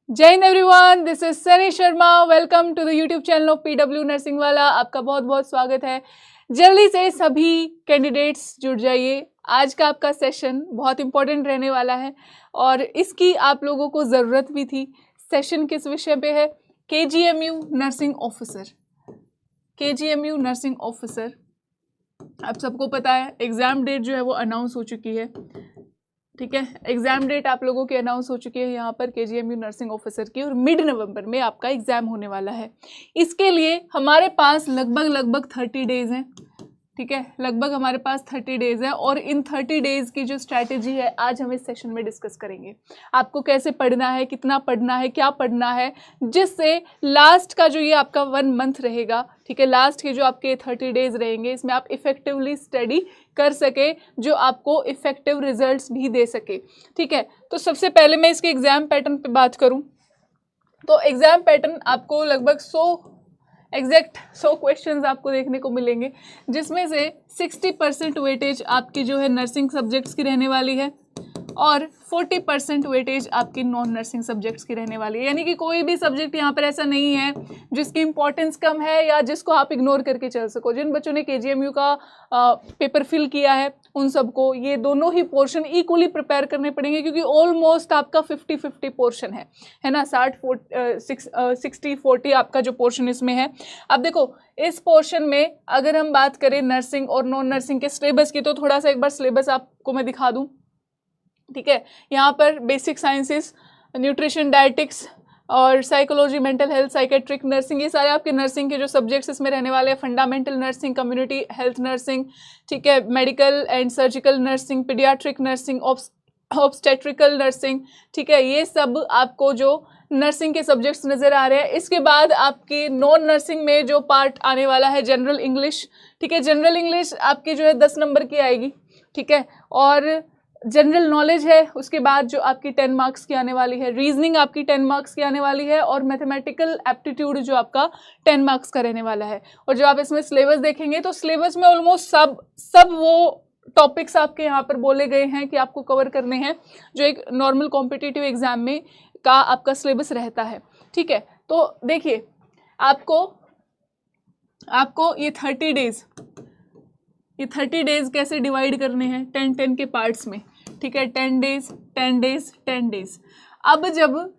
जय हिंद everyone, this is Sunny Sharma. Welcome to the YouTube channel of PW nursing वाला। आपका बहुत बहुत स्वागत है। जल्दी से सभी कैंडिडेट्स जुड़ जाइए। आज का आपका सेशन बहुत इंपॉर्टेंट रहने वाला है और इसकी आप लोगों को ज़रूरत भी थी। सेशन किस विषय पे है? KGMU nursing officer. KGMU nursing officer, आप सबको पता है एग्ज़ाम डेट जो है वो अनाउंस हो चुकी है। ठीक है, एग्जाम डेट आप लोगों की अनाउंस हो चुकी है यहाँ पर केजीएमयू नर्सिंग ऑफिसर की, और मिड नवंबर में आपका एग्जाम होने वाला है। इसके लिए हमारे पास लगभग 30 डेज हैं। ठीक है, लगभग हमारे पास 30 डेज है और इन 30 डेज की जो स्ट्रैटेजी है आज हम इस सेशन में डिस्कस करेंगे। आपको कैसे पढ़ना है, कितना पढ़ना है, क्या पढ़ना है, जिससे लास्ट का जो ये आपका 1 मंथ रहेगा, ठीक है, लास्ट के जो आपके 30 डेज रहेंगे, इसमें आप इफेक्टिवली स्टडी कर सके, जो आपको इफेक्टिव रिजल्ट्स भी दे सके। ठीक है, तो सबसे पहले मैं इसके एग्जाम पैटर्न पे बात करूं तो एग्जाम पैटर्न आपको लगभग 100 क्वेश्चंस आपको देखने को मिलेंगे, जिसमें से 60% वेटेज आपकी जो है नर्सिंग सब्जेक्ट्स की रहने वाली है और 40% वेटेज आपकी नॉन नर्सिंग सब्जेक्ट्स की रहने वाली है। यानी कि कोई भी सब्जेक्ट यहाँ पर ऐसा नहीं है जिसकी इंपॉर्टेंस कम है या जिसको आप इग्नोर करके चल सको। जिन बच्चों ने केजीएमयू का पेपर फिल किया है उन सबको ये दोनों ही पोर्शन इक्वली प्रिपेयर करने पड़ेंगे, क्योंकि ऑलमोस्ट आपका 50-50 पोर्शन है ना। 60-40 आपका जो पोर्शन इसमें है। अब देखो, इस पोर्शन में अगर हम बात करें नर्सिंग और नॉन नर्सिंग के सिलेबस की, तो थोड़ा सा एक बार सिलेबस आपको मैं दिखा दूँ। ठीक है, यहाँ पर बेसिक साइंसेस, न्यूट्रिशन, डायटिक्स और psychology, mental health, psychiatric nursing, ये सारे आपके नर्सिंग के जो सब्जेक्ट्स इसमें रहने वाले हैं। Fundamental nursing, community health nursing, ठीक है, medical and surgical nursing, paediatric nursing, obstetrical nursing, ठीक है, ये सब आपको जो नर्सिंग के सब्जेक्ट्स नज़र आ रहे हैं। इसके बाद आपकी नॉन नर्सिंग में जो पार्ट आने वाला है जनरल इंग्लिश। ठीक है, जनरल इंग्लिश आपकी जो है 10 नंबर की आएगी। ठीक है, और जनरल नॉलेज है, उसके बाद जो आपकी 10 मार्क्स की आने वाली है। रीजनिंग आपकी 10 मार्क्स की आने वाली है और मैथमेटिकल एप्टीट्यूड जो आपका 10 मार्क्स का रहने वाला है। और जो आप इसमें सिलेबस देखेंगे तो सिलेबस में ऑलमोस्ट सब वो टॉपिक्स आपके यहाँ पर बोले गए हैं कि आपको कवर करने हैं, जो एक नॉर्मल कॉम्पिटिटिव एग्जाम में का आपका सिलेबस रहता है। ठीक है, तो देखिए आपको ये 30 डेज कैसे डिवाइड करने हैं 10-10 के पार्ट्स में। ठीक है, 10 डेज 10 डेज 10 डेज। अब जब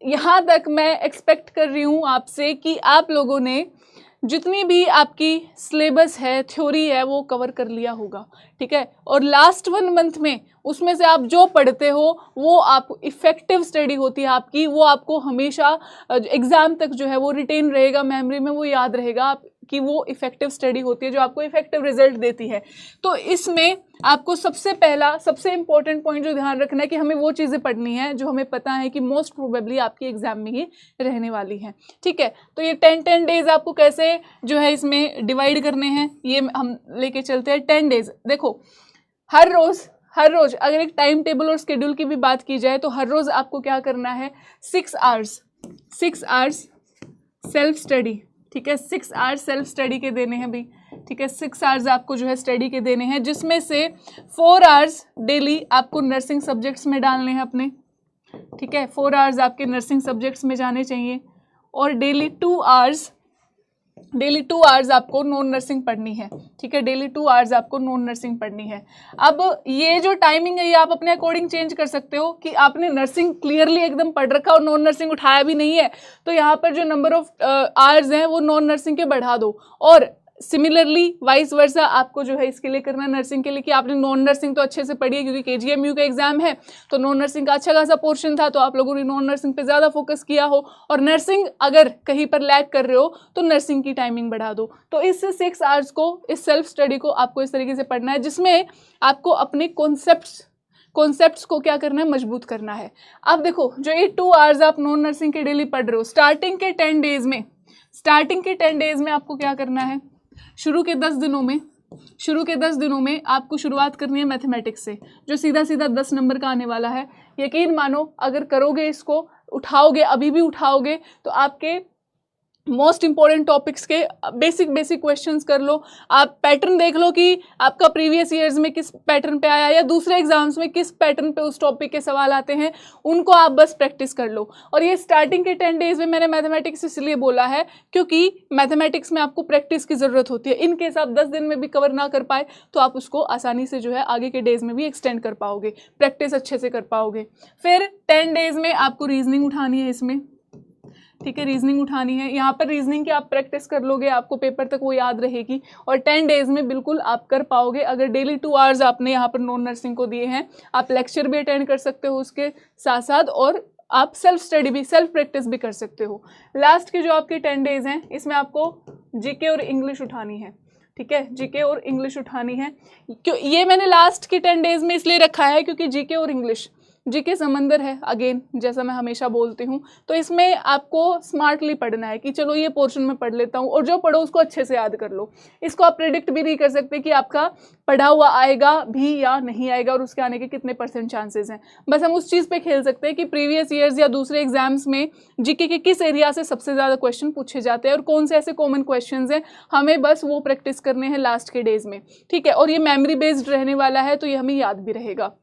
यहाँ तक मैं एक्सपेक्ट कर रही हूँ आपसे कि आप लोगों ने जितनी भी आपकी सिलेबस है, थ्योरी है, वो कवर कर लिया होगा। ठीक है, और लास्ट 1 मंथ में उसमें से आप जो पढ़ते हो वो आप इफेक्टिव स्टडी होती है आपकी, वो आपको हमेशा एग्जाम तक जो है वो रिटेन रहेगा, मेमोरी में वो याद रहेगा आप कि वो इफेक्टिव स्टडी होती है जो आपको इफेक्टिव रिजल्ट देती है। तो इसमें आपको सबसे इंपॉर्टेंट पॉइंट जो ध्यान रखना है कि हमें वो चीज़ें पढ़नी है जो हमें पता है कि मोस्ट प्रोबेबली आपकी एग्जाम में ही रहने वाली है। ठीक है, तो ये 10-10 डेज आपको कैसे जो है इसमें डिवाइड करने हैं, ये हम लेके चलते हैं। 10 डेज देखो, हर रोज अगर एक टाइम टेबल और स्केड्यूल की भी बात की जाए तो हर रोज आपको क्या करना है, 6 आवर्स सेल्फ स्टडी। ठीक है, 6 आवर्स सेल्फ स्टडी के देने हैं भाई। ठीक है, 6 आवर्स आपको जो है स्टडी के देने हैं, जिसमें से 4 आवर्स डेली आपको नर्सिंग सब्जेक्ट्स में डालने हैं अपने। ठीक है, 4 आवर्स आपके नर्सिंग सब्जेक्ट्स में जाने चाहिए और डेली 2 आवर्स आपको नॉन नर्सिंग पढ़नी है। ठीक है, डेली 2 आवर्स आपको नॉन नर्सिंग पढ़नी है। अब ये जो टाइमिंग है ये आप अपने अकॉर्डिंग चेंज कर सकते हो कि आपने नर्सिंग क्लियरली एकदम पढ़ रखा और नॉन नर्सिंग उठाया भी नहीं है, तो यहाँ पर जो नंबर ऑफ आवर्स हैं वो नॉन नर्सिंग के बढ़ा दो। और सिमिलरली वाइस वर्सा आपको जो है इसके लिए करना नर्सिंग के लिए कि आपने नॉन नर्सिंग तो अच्छे से पढ़ी है, क्योंकि केजीएमयू का एग्जाम है तो नॉन नर्सिंग का अच्छा खासा पोर्शन था, तो आप लोगों ने नॉन नर्सिंग पे ज़्यादा फोकस किया हो। और नर्सिंग अगर कहीं पर लैग कर रहे हो तो नर्सिंग की टाइमिंग बढ़ा दो। तो इस 6 आवर्स को, इस सेल्फ स्टडी को आपको इस तरीके से पढ़ना है, जिसमें आपको अपने कॉन्सेप्ट्स को क्या करना है, मजबूत करना है। अब देखो, जो ये 2 आवर्स आप नॉन नर्सिंग के डेली पढ़ रहे हो, स्टार्टिंग के 10 डेज में आपको क्या करना है, शुरू के 10 दिनों में आपको शुरुआत करनी है मैथमेटिक्स से, जो सीधा 10 नंबर का आने वाला है। यकीन मानो अगर करोगे, इसको उठाओगे, अभी भी उठाओगे, तो आपके मोस्ट इंपॉर्टेंट टॉपिक्स के बेसिक क्वेश्चंस कर लो। आप पैटर्न देख लो कि आपका प्रीवियस ईयर्स में किस पैटर्न पे आया या दूसरे एग्जाम्स में किस पैटर्न पे उस टॉपिक के सवाल आते हैं, उनको आप बस प्रैक्टिस कर लो। और ये स्टार्टिंग के 10 डेज में मैंने मैथमेटिक्स इसलिए बोला है क्योंकि मैथमेटिक्स में आपको प्रैक्टिस की ज़रूरत होती है। इन केस आप 10 दिन में भी कवर ना कर पाए तो आप उसको आसानी से जो है आगे के डेज में भी एक्सटेंड कर पाओगे, प्रैक्टिस अच्छे से कर पाओगे। फिर 10 डेज में आपको रीजनिंग उठानी है इसमें, ठीक है, रीजनिंग उठानी है। यहाँ पर रीजनिंग की आप प्रैक्टिस कर लोगे, आपको पेपर तक वो याद रहेगी और 10 डेज में बिल्कुल आप कर पाओगे। अगर डेली 2 आवर्स आपने यहाँ पर नॉन नर्सिंग को दिए हैं, आप लेक्चर भी अटेंड कर सकते हो उसके साथ साथ, और आप सेल्फ स्टडी भी, सेल्फ प्रैक्टिस भी कर सकते हो। लास्ट के जो आपके 10 डेज हैं इसमें आपको जीके और इंग्लिश उठानी है, ठीक है, जीके और इंग्लिश उठानी है। क्यों ये मैंने लास्ट के 10 डेज में इसलिए रखा है क्योंकि जीके और इंग्लिश, जीके समंदर है अगेन, जैसा मैं हमेशा बोलती हूँ। तो इसमें आपको स्मार्टली पढ़ना है कि चलो ये पोर्शन में पढ़ लेता हूँ, और जो पढ़ो उसको अच्छे से याद कर लो। इसको आप प्रेडिक्ट भी नहीं कर सकते कि आपका पढ़ा हुआ आएगा भी या नहीं आएगा और उसके आने के कितने % चांसेस हैं। बस हम उस चीज़ पे खेल सकते हैं कि प्रीवियस ईयर्स या दूसरे एग्जाम्स में जीके के किस एरिया से सबसे ज़्यादा क्वेश्चन पूछे जाते हैं और कौन से ऐसे कॉमन क्वेश्चन हैं, हमें बस वो प्रैक्टिस करने हैं लास्ट के डेज में, ठीक है। और ये मेमोरी बेस्ड रहने वाला है तो ये हमें याद भी रहेगा।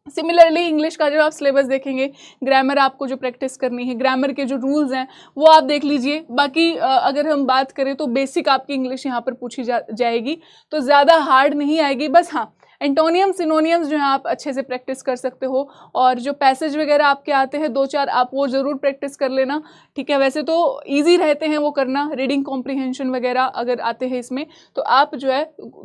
सिमिलरली इंग्लिश का जब आप सिलेबस देखेंगे, ग्रामर आपको जो प्रैक्टिस करनी है, ग्रामर के जो रूल्स हैं वो आप देख लीजिए। बाकी अगर हम बात करें तो बेसिक आपकी इंग्लिश यहाँ पर पूछी जाएगी, तो ज़्यादा हार्ड नहीं आएगी। बस हाँ, एंटोनियम सिनोनियम्स जो है आप अच्छे से प्रैक्टिस कर सकते हो, और जो पैसेज वगैरह आपके आते हैं 2-4 आप वो ज़रूर प्रैक्टिस कर लेना, ठीक है। वैसे तो ईजी रहते हैं वो करना, रीडिंग कॉम्प्रीहेंशन वगैरह अगर आते हैं इसमें तो आप जो है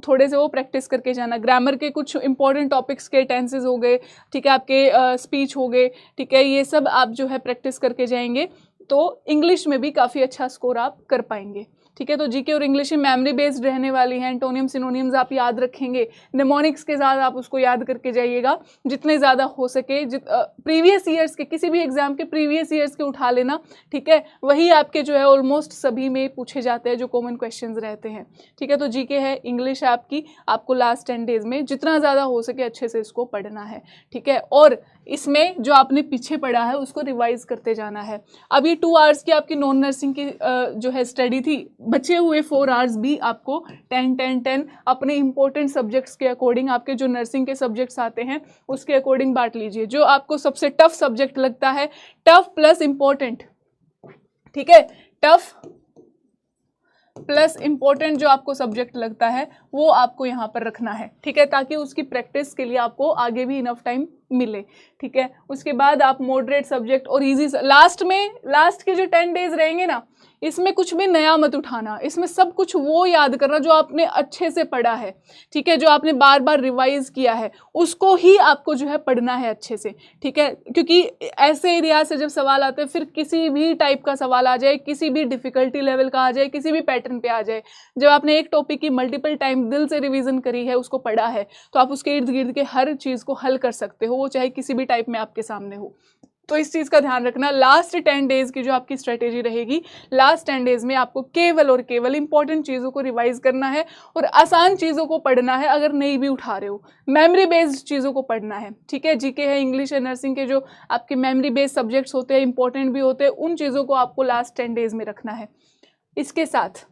थोड़े से वो प्रैक्टिस करके जाना। ग्रामर के कुछ इंपॉर्टेंट टॉपिक्स के टेंसेज हो गए, ठीक है, आपके स्पीच हो गए, ठीक है, ये सब आप जो है प्रैक्टिस करके जाएंगे तो इंग्लिश में भी काफ़ी अच्छा स्कोर आप कर पाएंगे, ठीक है। तो जीके और इंग्लिश में मेमोरी बेस्ड रहने वाली हैं, एंटोनियम सिनोनियम्स आप याद रखेंगे, निमोनिक्स के साथ आप उसको याद करके जाइएगा जितने ज़्यादा हो सके। प्रीवियस ईयर्स के, किसी भी एग्जाम के प्रीवियस ईयर्स के उठा लेना, ठीक है, वही आपके जो है ऑलमोस्ट सभी में पूछे जाते हैं जो कॉमन क्वेश्चंस रहते हैं, ठीक है। तो जीके है, इंग्लिश है आपकी, आपको लास्ट 10 डेज में जितना ज़्यादा हो सके अच्छे से इसको पढ़ना है, ठीक है। और इसमें जो आपने पीछे पढ़ा है उसको रिवाइज करते जाना है। अब ये 2 आवर्स की आपकी नॉन नर्सिंग की जो है स्टडी थी, बचे हुए 4 आवर्स भी आपको 10-10-10 अपने इंपॉर्टेंट सब्जेक्ट्स के अकॉर्डिंग, आपके जो नर्सिंग के सब्जेक्ट्स आते हैं उसके अकॉर्डिंग बांट लीजिए। जो आपको सबसे टफ सब्जेक्ट लगता है, टफ प्लस इंपॉर्टेंट, ठीक है, टफ प्लस इंपॉर्टेंट जो आपको सब्जेक्ट लगता है वो आपको यहाँ पर रखना है, ठीक है, ताकि उसकी प्रैक्टिस के लिए आपको आगे भी इनफ टाइम मिले, ठीक है। उसके बाद आप मॉडरेट सब्जेक्ट और इजी, लास्ट के जो 10 डेज रहेंगे ना, इसमें कुछ भी नया मत उठाना, इसमें सब कुछ वो याद करना जो आपने अच्छे से पढ़ा है, ठीक है, जो आपने बार बार रिवाइज किया है उसको ही आपको जो है पढ़ना है अच्छे से, ठीक है। क्योंकि ऐसे एरिया से जब सवाल आते हैं, फिर किसी भी टाइप का सवाल आ जाए, किसी भी डिफिकल्टी लेवल का आ जाए, किसी भी पैटर्न पे आ जाए, जब आपने एक टॉपिक की मल्टीपल टाइम दिल से रिवीजन करी है, उसको पढ़ा है, तो आप उसके इर्द गिर्द के हर चीज़ को हल कर सकते हो, वो चाहे किसी भी टाइप में आपके सामने हो। तो इस चीज़ का ध्यान रखना। लास्ट 10 डेज की जो आपकी स्ट्रेटेजी रहेगी, लास्ट 10 डेज में आपको केवल और केवल इंपॉर्टेंट चीज़ों को रिवाइज करना है और आसान चीज़ों को पढ़ना है। अगर नहीं भी उठा रहे हो, मेमोरी बेस्ड चीज़ों को पढ़ना है, ठीक है। जीके है, इंग्लिश है, नर्सिंग के जो आपके मेमोरी बेस्ड सब्जेक्ट्स होते हैं, इंपॉर्टेंट भी होते हैं, उन चीज़ों को आपको लास्ट 10 डेज में रखना है। इसके साथ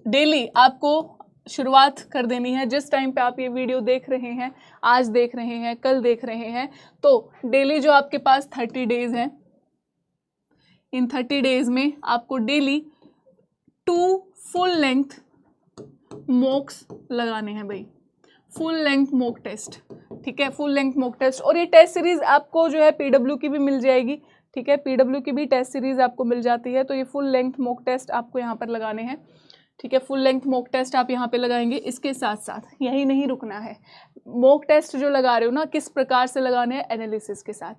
डेली आपको शुरुआत कर देनी है। जिस टाइम पे आप ये वीडियो देख रहे हैं, आज देख रहे हैं, कल देख रहे हैं, तो डेली जो आपके पास 30 डेज हैं, इन 30 डेज में आपको डेली 2 फुल लेंथ मॉक्स लगाने हैं भाई, फुल लेंथ मॉक टेस्ट, ठीक है, फुल लेंथ मॉक टेस्ट। और ये टेस्ट सीरीज आपको जो है पीडब्ल्यू की भी मिल जाएगी, ठीक है, पीडब्ल्यू की भी टेस्ट सीरीज आपको मिल जाती है। तो ये फुल लेंथ मॉक टेस्ट आपको यहाँ पर लगाने हैं, ठीक है, फुल लेंथ मॉक टेस्ट आप यहाँ पे लगाएंगे। इसके साथ साथ यही नहीं रुकना है, मॉक टेस्ट जो लगा रहे हो ना, किस प्रकार से लगाने हैं, एनालिसिस के साथ,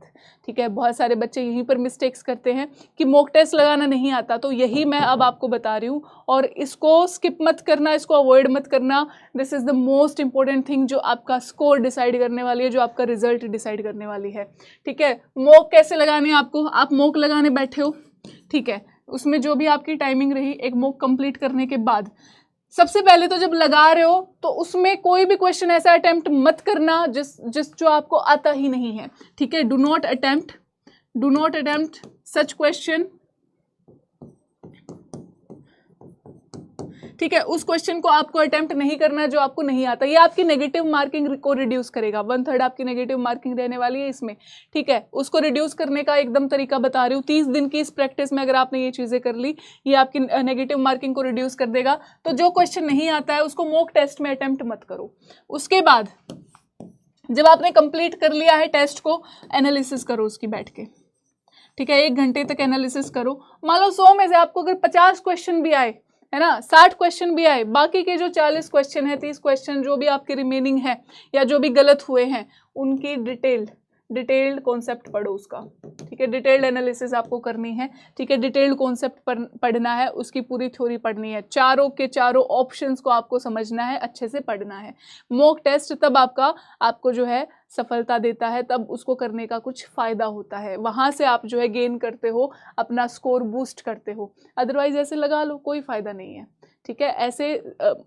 ठीक है। बहुत सारे बच्चे यहीं पर मिस्टेक्स करते हैं कि मॉक टेस्ट लगाना नहीं आता, तो यही मैं अब आपको बता रही हूँ, और इसको स्किप मत करना, इसको अवॉइड मत करना। This is the most important thing जो आपका स्कोर डिसाइड करने वाली है, जो आपका रिजल्ट डिसाइड करने वाली है, ठीक है। मॉक कैसे लगाने हैं आपको, आप मॉक लगाने बैठे हो, ठीक है, उसमें जो भी आपकी टाइमिंग रही, एक मॉक कंप्लीट करने के बाद सबसे पहले तो जब लगा रहे हो तो उसमें कोई भी क्वेश्चन ऐसा अटेम्प्ट मत करना जिस जो आपको आता ही नहीं है, ठीक है। Do not do not attempt such question, ठीक है। उस क्वेश्चन को आपको अटेम्प्ट नहीं करना है जो आपको नहीं आता। ये आपकी नेगेटिव मार्किंग को रिड्यूस करेगा। 1/3 आपकी नेगेटिव मार्किंग रहने वाली है इसमें, ठीक है। उसको रिड्यूस करने का एकदम तरीका बता रही हूँ। 30 दिन की इस प्रैक्टिस में अगर आपने ये चीजें कर ली, ये आपकी नेगेटिव मार्किंग को रिड्यूस कर देगा। तो जो क्वेश्चन नहीं आता है उसको मॉक टेस्ट में अटेम्प्ट मत करो। उसके बाद जब आपने कंप्लीट कर लिया है टेस्ट को, एनालिसिस करो उसकी बैठ के, ठीक है। 1 घंटे तक एनालिसिस करो। मान लो 100 में से आपको अगर 50 क्वेश्चन भी आए, है ना, 60 क्वेश्चन भी आए, बाकी के जो 40 क्वेश्चन है, 30 क्वेश्चन जो भी आपके रिमेनिंग है या जो भी गलत हुए हैं, उनकी डिटेल्ड कॉन्सेप्ट पढ़ो उसका, ठीक है। डिटेल्ड एनालिसिस आपको करनी है, ठीक है। डिटेल्ड कॉन्सेप्ट पढ़ना है, उसकी पूरी थ्योरी पढ़नी है, चारों के चारों ऑप्शंस को आपको समझना है, अच्छे से पढ़ना है। मॉक टेस्ट तब आपको जो है सफलता देता है, तब उसको करने का कुछ फ़ायदा होता है। वहाँ से आप जो है गेन करते हो, अपना स्कोर बूस्ट करते हो। अदरवाइज ऐसे लगा लो, कोई फ़ायदा नहीं है, ठीक है। ऐसे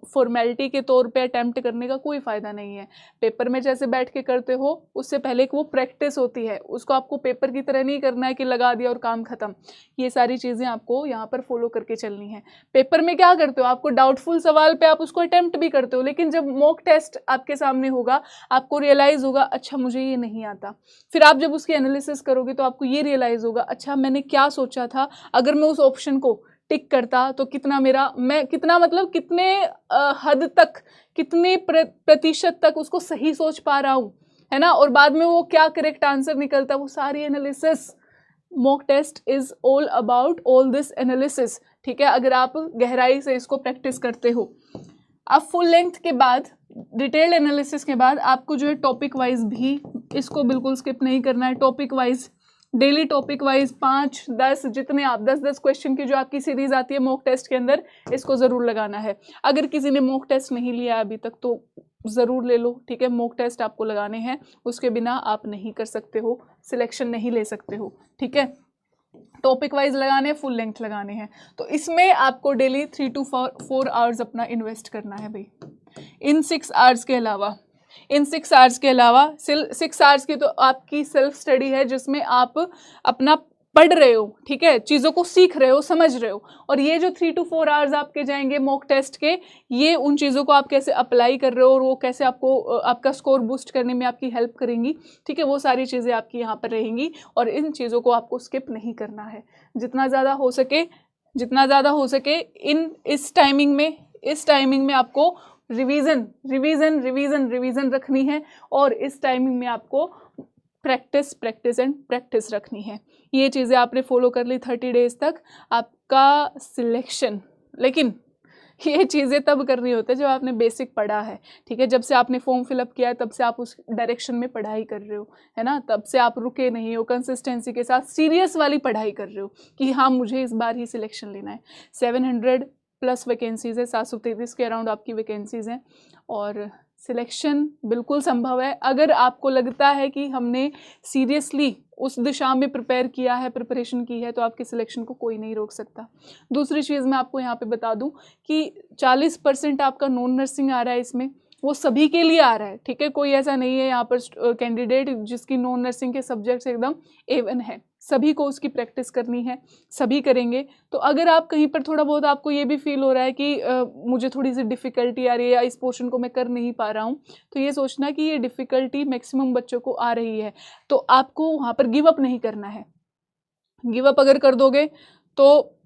फॉर्मेलिटी के तौर पे अटेम्प्ट करने का कोई फ़ायदा नहीं है। पेपर में जैसे बैठ के करते हो, उससे पहले एक वो प्रैक्टिस होती है, उसको आपको पेपर की तरह नहीं करना है कि लगा दिया और काम ख़त्म। ये सारी चीज़ें आपको यहाँ पर फॉलो करके चलनी है। पेपर में क्या करते हो, आपको डाउटफुल सवाल पे आप उसको अटेम्प्ट भी करते हो, लेकिन जब मॉक टेस्ट आपके सामने होगा, आपको रियलाइज़ होगा अच्छा मुझे ये नहीं आता। फिर आप जब उसकी एनालिसिस करोगे तो आपको ये रियलाइज़ होगा अच्छा मैंने क्या सोचा था, अगर मैं उस ऑप्शन को टिक करता तो कितना मतलब कितने हद तक, कितने प्रतिशत तक उसको सही सोच पा रहा हूँ, है ना। और बाद में वो क्या करेक्ट आंसर निकलता है, वो सारी analysis. Mock test is all about all this analysis, ठीक है। अगर आप गहराई से इसको प्रैक्टिस करते हो, अब फुल लेंथ के बाद, डिटेल्ड एनालिसिस के बाद आपको जो है टॉपिक वाइज भी इसको बिल्कुल स्किप नहीं करना है। Topic wise, daily topic wise 5-10 जितने आप 10-10 क्वेश्चन की जो आपकी सीरीज आती है मॉक टेस्ट के अंदर, इसको ज़रूर लगाना है। अगर किसी ने मॉक टेस्ट नहीं लिया अभी तक तो ज़रूर ले लो, ठीक है। मॉक टेस्ट आपको लगाने हैं, उसके बिना आप नहीं कर सकते हो, सिलेक्शन नहीं ले सकते हो, ठीक है। टॉपिक वाइज लगाने, फुल लेंथ लगाने हैं। तो इसमें आपको डेली 3 to 4 आवर्स अपना इन्वेस्ट करना है भाई। इन 6 आवर्स के अलावा 6 आवर्स की तो आपकी सेल्फ स्टडी है, जिसमें आप अपना पढ़ रहे हो, ठीक है, चीज़ों को सीख रहे हो, समझ रहे हो। और ये जो 3 to 4 आवर्स आपके जाएंगे मॉक टेस्ट के, ये उन चीज़ों को आप कैसे अप्लाई कर रहे हो और वो कैसे आपको आपका स्कोर बूस्ट करने में आपकी हेल्प करेंगी, ठीक है। वो सारी चीज़ें आपकी यहाँ पर रहेंगी और इन चीज़ों को आपको स्किप नहीं करना है। जितना ज़्यादा हो सके इस टाइमिंग में आपको रिवीजन रखनी है। और इस टाइमिंग में आपको प्रैक्टिस रखनी है। ये चीज़ें आपने फॉलो कर ली 30 डेज तक, आपका सिलेक्शन। लेकिन ये चीज़ें तब करनी होती है जब आपने बेसिक पढ़ा है, ठीक है। जब से आपने फॉर्म फिलअप किया है तब से आप उस डायरेक्शन में पढ़ाई कर रहे हो, है ना। तब से आप रुके नहीं हो, कंसिस्टेंसी के साथ सीरियस वाली पढ़ाई कर रहे हो कि हाँ मुझे इस बार ही सिलेक्शन लेना है। 700+ वैकेंसीज़ है, 733 के अराउंड आपकी वैकेंसीज़ हैं और सिलेक्शन बिल्कुल संभव है। अगर आपको लगता है कि हमने सीरियसली उस दिशा में प्रिपरेशन की है, तो आपके सिलेक्शन को कोई नहीं रोक सकता। दूसरी चीज़ मैं आपको यहाँ पे बता दूँ कि 40% आपका नॉन नर्सिंग आ रहा है इसमें, वो सभी के लिए आ रहा है, ठीक है। कोई ऐसा नहीं है यहाँ पर कैंडिडेट जिसकी नॉन नर्सिंग के सब्जेक्ट्स एकदम A1 है। सभी को उसकी प्रैक्टिस करनी है, सभी करेंगे। तो अगर आप कहीं पर थोड़ा बहुत आपको ये भी फील हो रहा है कि मुझे थोड़ी सी डिफ़िकल्टी आ रही है या इस पोर्शन को मैं कर नहीं पा रहा हूँ, तो ये सोचना कि ये डिफ़िकल्टी मैक्सिमम बच्चों को आ रही है, तो आपको वहाँ पर गिव अप नहीं करना है। गिव अप अगर कर दोगे तो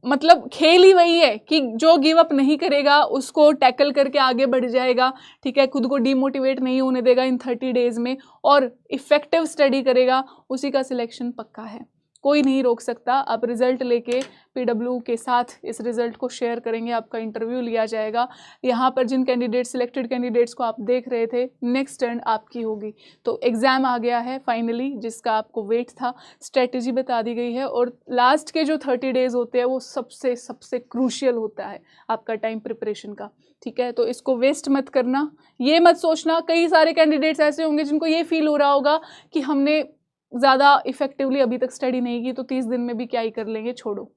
मतलब खेल ही वही है कि जो गिव अप नहीं करेगा उसको टैकल करके आगे बढ़ जाएगा, ठीक है। खुद को डीमोटिवेट नहीं होने देगा इन 30 डेज में और इफ़ेक्टिव स्टडी करेगा, उसी का सिलेक्शन पक्का है। कोई नहीं रोक सकता। आप रिज़ल्ट लेके PW के साथ इस रिज़ल्ट को शेयर करेंगे, आपका इंटरव्यू लिया जाएगा। यहाँ पर जिन सिलेक्टेड कैंडिडेट्स को आप देख रहे थे, नेक्स्ट टर्न आपकी होगी। तो एग्ज़ाम आ गया है फाइनली, जिसका आपको वेट था, स्ट्रेटजी बता दी गई है। और लास्ट के जो 30 डेज़ होते हैं वो सबसे क्रूशियल होता है आपका टाइम प्रिपरेशन का, ठीक है। तो इसको वेस्ट मत करना। ये मत सोचना, कई सारे कैंडिडेट्स ऐसे होंगे जिनको ये फील हो रहा होगा कि हमने ज़्यादा इफेक्टिवली अभी तक स्टडी नहीं की, तो 30 दिन में भी क्या ही कर लेंगे, छोड़ो,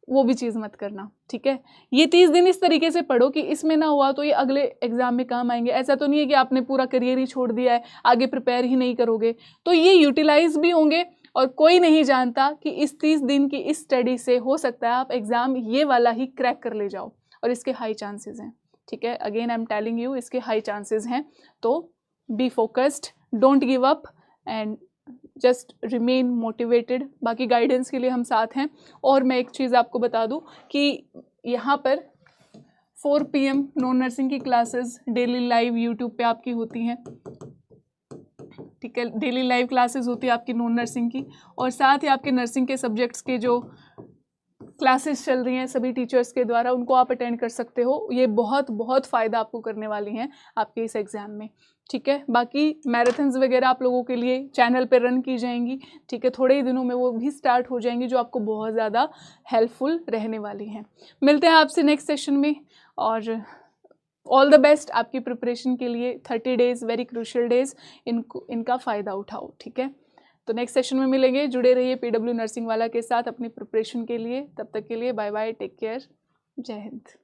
वो भी चीज़ मत करना, ठीक है। ये 30 दिन इस तरीके से पढ़ो कि इसमें ना हुआ तो ये अगले एग्जाम में काम आएंगे। ऐसा तो नहीं है कि आपने पूरा करियर ही छोड़ दिया है, आगे प्रिपेयर ही नहीं करोगे, तो ये यूटिलाइज भी होंगे और कोई नहीं जानता कि इस 30 दिन की इस स्टडी से हो सकता है आप एग्ज़ाम ये वाला ही क्रैक कर ले जाओ, और इसके हाई चांसेस हैं। ठीक है, again I am telling you, इसके हाई चांसेस हैं। तो be focused, don't give up and just remain motivated. बाकी गाइडेंस के लिए हम साथ हैं। और मैं एक चीज़ आपको बता दूं कि यहाँ पर 4 PM नॉन नर्सिंग की क्लासेस डेली लाइव यूट्यूब पे आपकी होती हैं। ठीक है, डेली लाइव क्लासेस होती है आपकी नॉन नर्सिंग की, और साथ ही आपके नर्सिंग के सब्जेक्ट्स के जो क्लासेस चल रही हैं सभी टीचर्स के द्वारा, उनको आप अटेंड कर सकते हो। ये बहुत बहुत फ़ायदा आपको करने वाली हैं आपके इस एग्ज़ाम में। ठीक है, बाकी मैराथन्स वगैरह आप लोगों के लिए चैनल पे रन की जाएंगी। ठीक है, थोड़े ही दिनों में वो भी स्टार्ट हो जाएंगी, जो आपको बहुत ज़्यादा हेल्पफुल रहने वाली हैं। मिलते हैं आपसे नेक्स्ट सेशन में, और ऑल द बेस्ट आपकी प्रिपरेशन के लिए। 30 डेज़ वेरी क्रूशियल डेज़, इनका फ़ायदा उठाओ। ठीक है, तो नेक्स्ट सेशन में मिलेंगे। जुड़े रहिए PW नर्सिंग वाला के साथ अपनी प्रिपरेशन के लिए। तब तक के लिए बाय बाय, टेक केयर, जय हिंद।